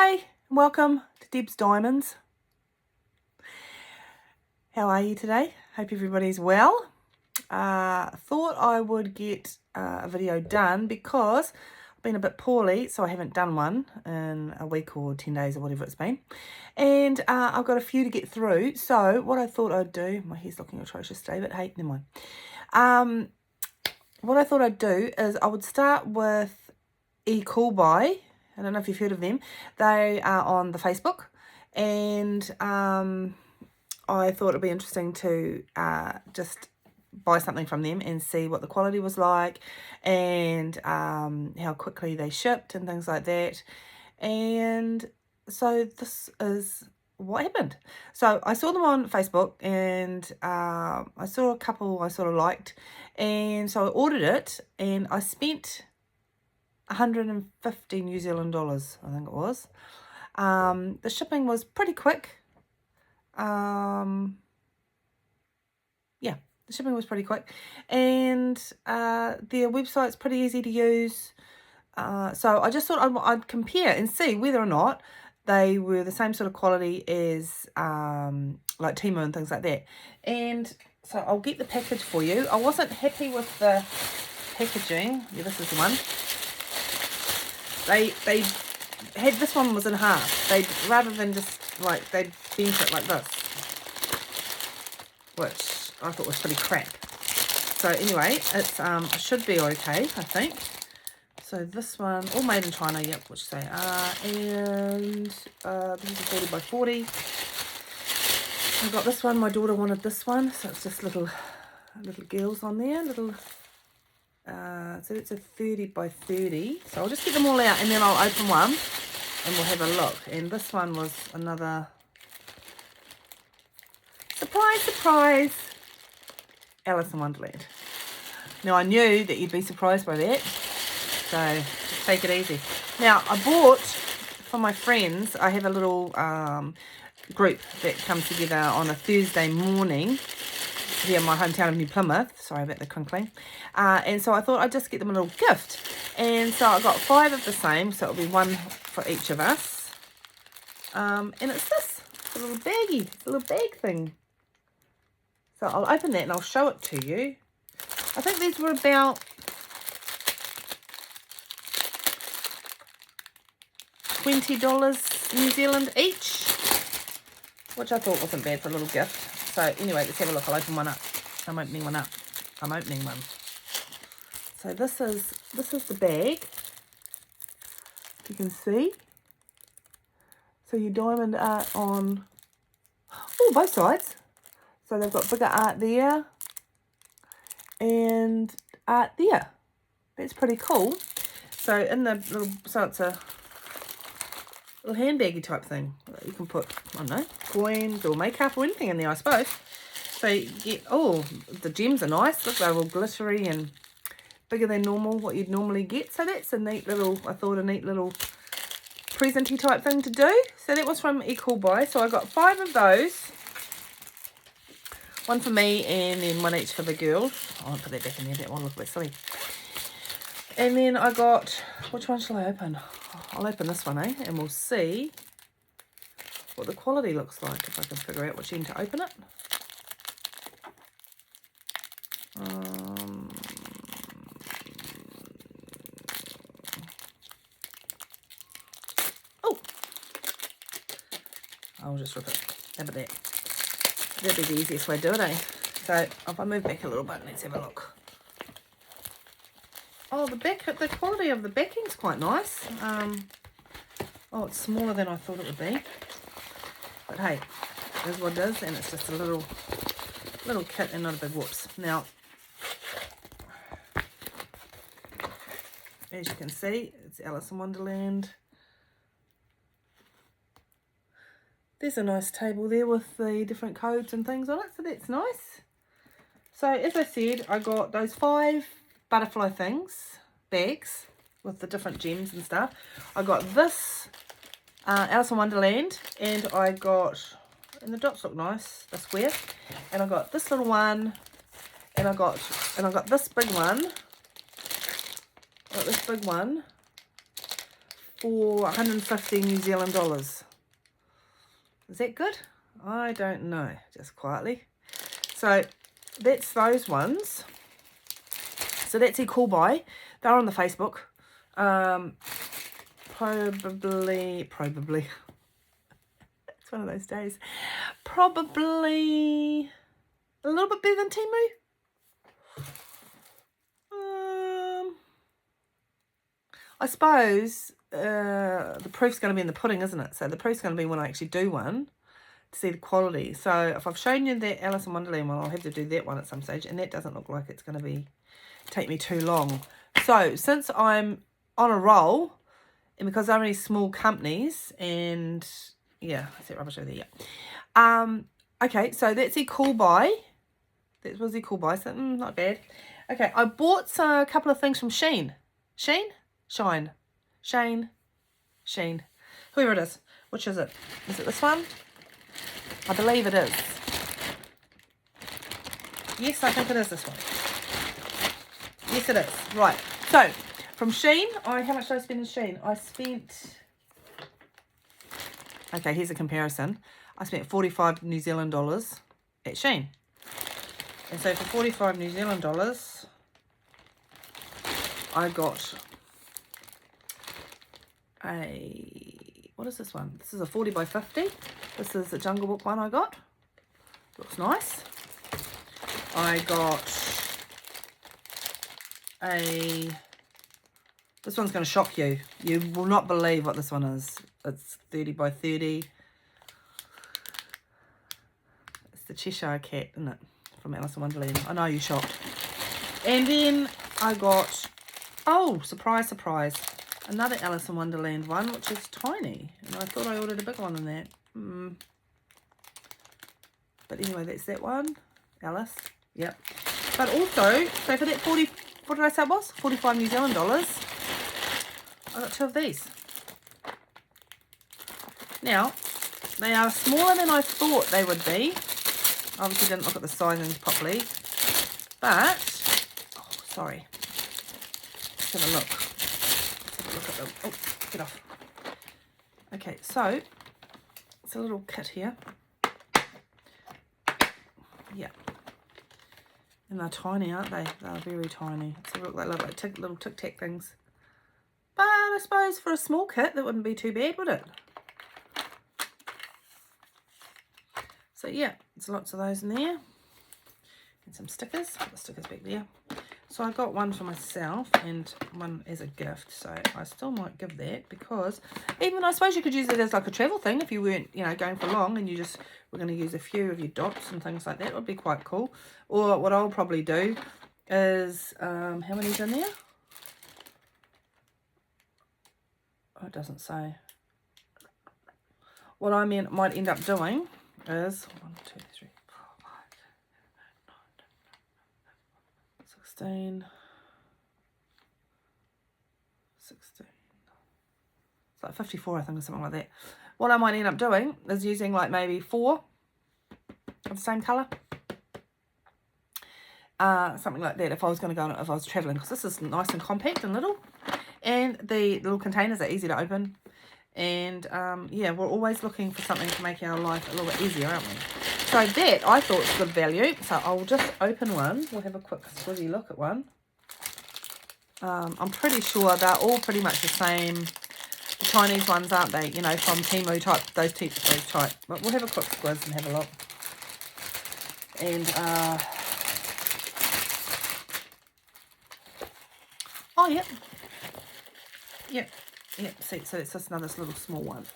Hi, welcome to Deb's Diamonds. How are you today? Hope everybody's well. Thought I would get a video done because I've been a bit poorly, so I haven't done one in a week or 10 days or whatever it's been. And I've got a few to get through. So what I thought I'd do, my hair's looking atrocious today, but hey, never mind. What I thought I'd do is I would start with E-Coolbuy. I don't know if you've heard of them. They are on the Facebook, and I thought it'd be interesting to just buy something from them and see what the quality was like, and how quickly they shipped and things like that. And so this is what happened. So I saw them on Facebook, and I saw a couple I sort of liked, and so I ordered it, and I spent 150 New Zealand dollars, I think it was. The shipping was pretty quick. Yeah, the shipping was pretty quick, and their website's pretty easy to use. So I just thought I'd compare and see whether or not they were the same sort of quality as like Temu and things like that. And so I'll get the package for you. I wasn't happy with the packaging. Yeah, this is the one. They had, this one was in half. They, rather than just like, they bent it like this, which I thought was pretty crap. So anyway, it's it should be okay, I think. So this one, all made in China, yep, which they are, and this is a 40 by 40. I got this one. My daughter wanted this one, so it's just little girls on there, little. So it's a 30 by 30. So I'll just get them all out, and then I'll open one and we'll have a look. And this one was another surprise, Alice in Wonderland. Now I knew that you'd be surprised by that, so just take it easy. Now I bought for my friends, I have a little group that comes together on a Thursday morning here in my hometown of New Plymouth. Sorry about the crinkling. And so I thought I'd just get them a little gift. And so I got 5 of the same, so it'll be one for each of us. And it's this, a little baggie, a little bag thing. So I'll open that and I'll show it to you. I think these were about $20 New Zealand each, which I thought wasn't bad for a little gift. So anyway, let's have a look. I'll open one up. I'm opening one up. I'm opening one. So this is the bag. You can see. So your diamond art on both sides. So they've got bigger art there and art there. That's pretty cool. So in the little, so it's a little handbaggy type thing. You can put, I don't know, coins or makeup or anything in there, I suppose. So you get, oh, the gems are nice. Look, they're all glittery and bigger than normal, what you'd normally get. So that's a neat little, I thought a neat little presenty type thing to do. So that was from E-Coolbuy. So I got 5 of those. One for me and then one each for the girls. I'll put that back in there, that one looked a bit silly. And then I got, which one shall I open? I'll open this one, and we'll see what the quality looks like, if I can figure out which end to open it. Oh! I'll just rip it. How about that? That'd be the easiest way to do it, eh? So, if I move back a little bit, let's have a look. Oh, the quality of the backing's quite nice. Oh, it's smaller than I thought it would be. But hey, it is what it is, and it's just a little kit and not a big whoops. Now, as you can see, it's Alice in Wonderland. There's a nice table there with the different codes and things on it, so that's nice. So, as I said, I got those 5 butterfly bags with the different gems and stuff. I got this Alice in Wonderland, and I got, and the dots look nice, the square, and I got this little one, and I got this big one. I got this big one for 150 New Zealand dollars. Is that good? I don't know, just quietly. So that's those ones. So that's E-Coolbuy. They're on the Facebook. Probably. It's one of those days. Probably a little bit better than Temu. I suppose the proof's going to be in the pudding, isn't it? So the proof's going to be when I actually do one to see the quality. So if I've shown you that Alice in Wonderland one, I'll have to do that one at some stage, and that doesn't look like it's going to take me too long. So since I'm on a roll, and because they're only small companies, and yeah, I see rubbish over there. Yeah. Okay, so that's E-Coolbuy. That was E-Coolbuy, so not bad. Okay, I bought a couple of things from Shein. Shein, whoever it is. Which is it? Is it this one? I believe it is. Yes, I think it is this one. Yes, it is. Right. So, from Shein, how much did I spend in Shein? I spent... Okay, here's a comparison. I spent 45 New Zealand dollars at Shein. And so for 45 New Zealand dollars, I got what is this one? This is a 40 by 50. This is the Jungle Book one I got. Looks nice. I got this one's going to shock you. You will not believe what this one is. It's 30 by 30. It's the Cheshire Cat, isn't it? From Alice in Wonderland. I know you're shocked. And then I got, oh, surprise, surprise, another Alice in Wonderland one, which is tiny. And I thought I ordered a bigger one than that. But anyway, that's that one. Alice. Yep. But also, so for that 40, what did I say it was? 45 New Zealand dollars. I got 2 of these. Now, they are smaller than I thought they would be. Obviously didn't look at the sizing properly. But, oh, sorry. Let's have a look. Let's have a look at them. Oh, get off. Okay, so, it's a little kit here. Yeah. And they're tiny, aren't they? They're very tiny. So look, they look like little Tic Tac things. But I suppose for a small kit, that wouldn't be too bad, would it? So yeah, there's lots of those in there. And some stickers. Put the stickers back there. So I got one for myself and one as a gift. So I still might give that because even I suppose you could use it as like a travel thing if you weren't, you know, going for long and you just were going to use a few of your dots and things like that. It would be quite cool. Or what I'll probably do is, how many's in there? Oh, it doesn't say. What I might end up doing is 1, 2, 3, 4, 5, 16. It's like 54, I think, or something like that. What I might end up doing is using like maybe 4 of the same colour. Something like that if I was going to go, if I was travelling, because this is nice and compact and little. And the little containers are easy to open. And yeah, we're always looking for something to make our life a little bit easier, aren't we? So that I thought was good value. So I'll just open one. We'll have a quick squizzy look at one. I'm pretty sure they're all pretty much the same. The Chinese ones, aren't they? You know, from Temu type, those type. But we'll have a quick squiz and have a look. And oh yeah. Yep. Yep, see, so it's just another little small one.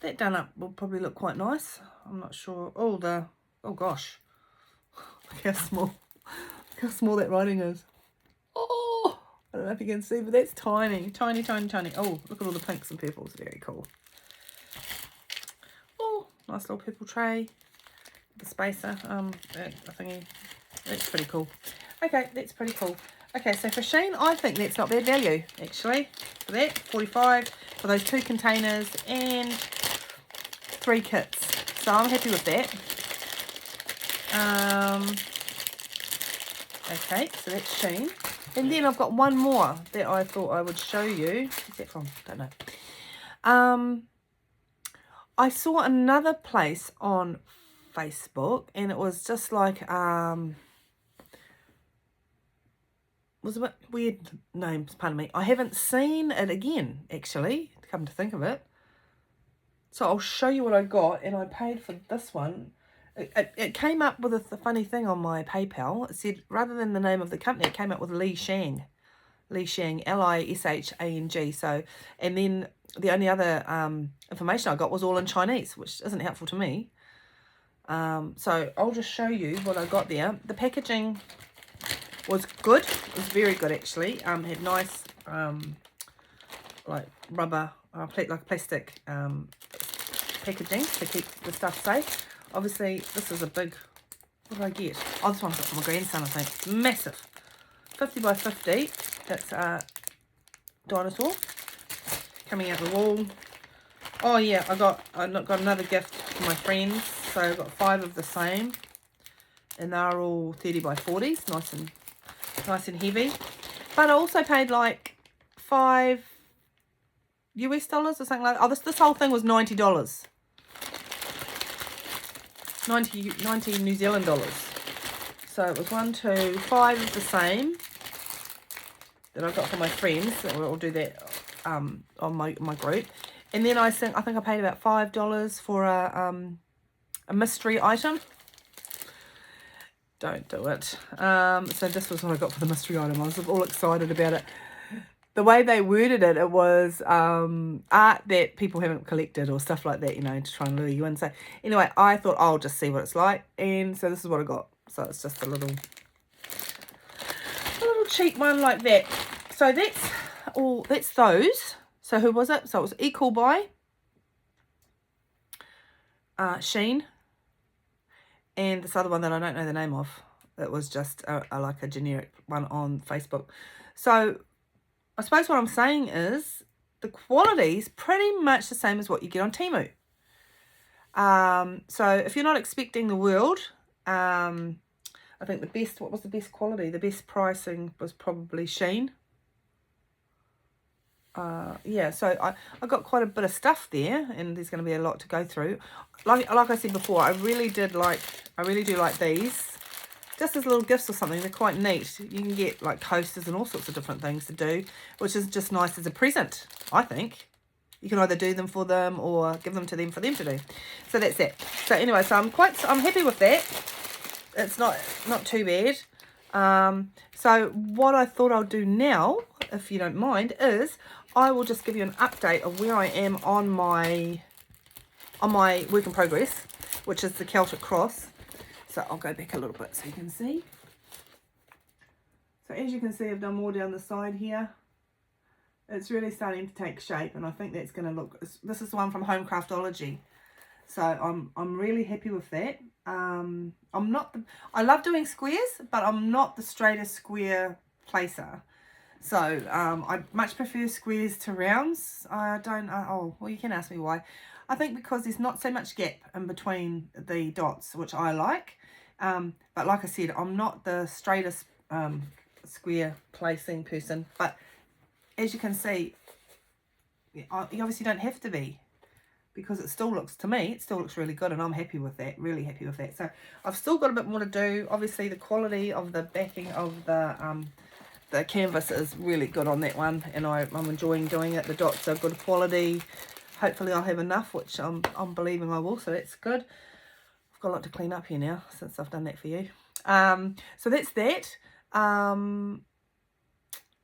That done up will probably look quite nice. I'm not sure. Oh, oh gosh. Look how small. Look how small that writing is. Oh, I don't know if you can see, but that's tiny. Tiny, tiny, tiny. Oh, look at all the pinks and purples. Very cool. Oh, nice little purple tray. The spacer, thingy. That's pretty cool. Okay, that's pretty cool. Okay, so for Shein, I think that's not bad value, actually. For that, 45 for those 2 containers and 3 kits. So I'm happy with that. Okay, so that's Shein. And then I've got one more that I thought I would show you. Where's that from? Don't know. I saw another place on Facebook, and it was just like, was a bit weird names, pardon me. I haven't seen it again, actually, come to think of it. So I'll show you what I got, and I paid for this one. It came up with a funny thing on my PayPal. It said, rather than the name of the company, it came up with Shang, Lishang. So, and then the only other information I got was all in Chinese, which isn't helpful to me. So I'll just show you what I got there. The packaging was good. It was very good, actually. Had nice, like rubber, like plastic packaging to keep the stuff safe. Obviously, this is a big, what did I get? Oh, this one I got for my grandson, I think. Massive. 50 by 50. That's a dinosaur coming out the wall. Oh yeah, I got another gift for my friends. So I got 5 of the same, and they're all 30 by 40s, nice and heavy. But I also paid like $5 US or something like that. Oh, this whole thing was $90. 90 New Zealand dollars. So it was 1, 2, 5 of the same that I got for my friends. So we'll do that on my group. And then I think I paid about $5 for a mystery item. Don't do it. So this was what I got for the mystery item. I was all excited about it. The way they worded it, it was art that people haven't collected or stuff like that, you know, to try and lure you in. So anyway, I thought I'll just see what it's like. And so this is what I got. So it's just a little cheap one like that. So that's those. So who was it? So it was E-Coolbuy, Shein, and this other one that I don't know the name of. It was just like a generic one on Facebook. So I suppose what I'm saying is the quality is pretty much the same as what you get on Temu. So if you're not expecting the world, I think what was the best quality? The best pricing was probably Shein. Yeah, so I got quite a bit of stuff there, and there's going to be a lot to go through. Like I said before, I really do like these. Just as little gifts or something, they're quite neat. You can get like coasters and all sorts of different things to do, which is just nice as a present, I think. You can either do them for them or give them to them for them to do. So that's it. So anyway, so I'm happy with that. It's not too bad. So what I thought I'll do now, if you don't mind, is I will just give you an update of where I am on my work in progress, which is the Celtic Cross. So I'll go back a little bit so you can see. So as you can see, I've done more down the side here. It's really starting to take shape, and I think that's going to look, this is the one from Home Craftology. So I'm really happy with that. I love doing squares, but I'm not the straightest square placer. So I much prefer squares to rounds. I don't, well, you can ask me why. I think because there's not so much gap in between the dots, which I like. But like I said, I'm not the straightest square placing person. But as you can see, you obviously don't have to be, because it still looks, to me, it still looks really good, and I'm happy with that, really happy with that. So I've still got a bit more to do. Obviously the quality of the backing of the canvas is really good on that one, and I'm enjoying doing it. The dots are good quality. Hopefully I'll have enough, which I'm believing I will, so that's good. I've got a lot to clean up here now since I've done that for you. So that's that.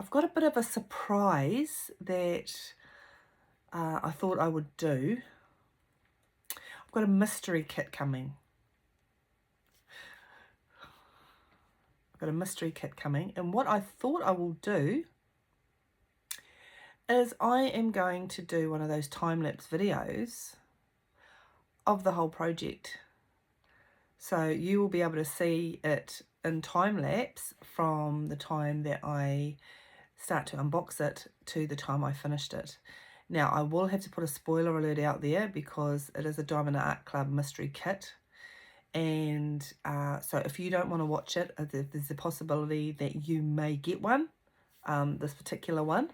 I've got a bit of a surprise that I thought I would do. I've got a mystery kit coming. And what I thought I will do is I am going to do one of those time-lapse videos of the whole project. So you will be able to see it in time-lapse from the time that I start to unbox it to the time I finished it. Now, I will have to put a spoiler alert out there because it is a Diamond Art Club mystery kit. And so if you don't want to watch it, there's a possibility that you may get one, this particular one,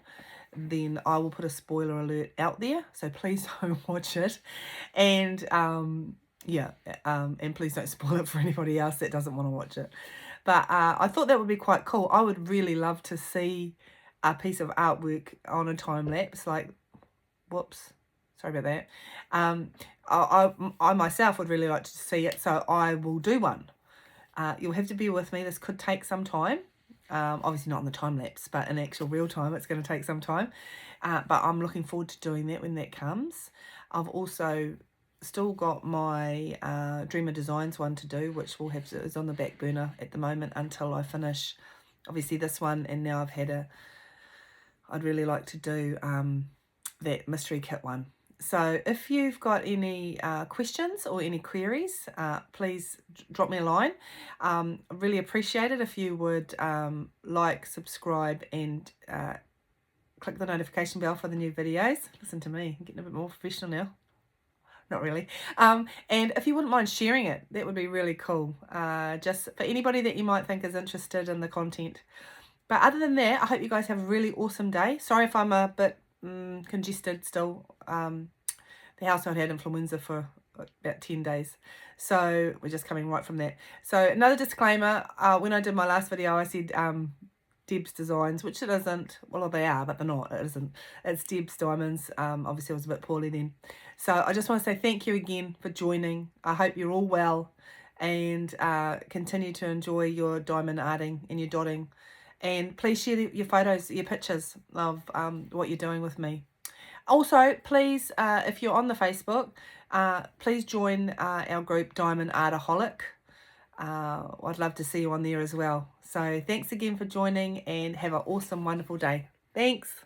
then I will put a spoiler alert out there. So please don't watch it. And yeah, and please don't spoil it for anybody else that doesn't want to watch it. But I thought that would be quite cool. I would really love to see a piece of artwork on a time lapse, like, whoops, sorry about that. I myself would really like to see it, so I will do one. You'll have to be with me. This could take some time. Obviously not on the time lapse, but in actual real time, it's going to take some time. But I'm looking forward to doing that when that comes. I've also still got my Dreamer Designs one to do, which is on the back burner at the moment until I finish, obviously, this one. And now I'd really like to do that mystery kit one. So if you've got any questions or any queries, please drop me a line. I really appreciate it if you would like, subscribe, and click the notification bell for the new videos. Listen to me, I'm getting a bit more professional now. Not really. And if you wouldn't mind sharing it, that would be really cool. Just for anybody that you might think is interested in the content. But other than that, I hope you guys have a really awesome day. Sorry if I'm a bit congested still. The household had influenza for about 10 days. So we're just coming right from that. So another disclaimer, when I did my last video, I said Deb's Designs, which it isn't. Well, they are, but they're not. It isn't. It's Deb's Diamonds. Obviously, I was a bit poorly then. So I just want to say thank you again for joining. I hope you're all well and continue to enjoy your diamond arting and your dotting. And please share your photos, your pictures of what you're doing with me. Also, please, if you're on the Facebook, please join our group Diamond Artaholic. I'd love to see you on there as well. So thanks again for joining and have an awesome, wonderful day. Thanks.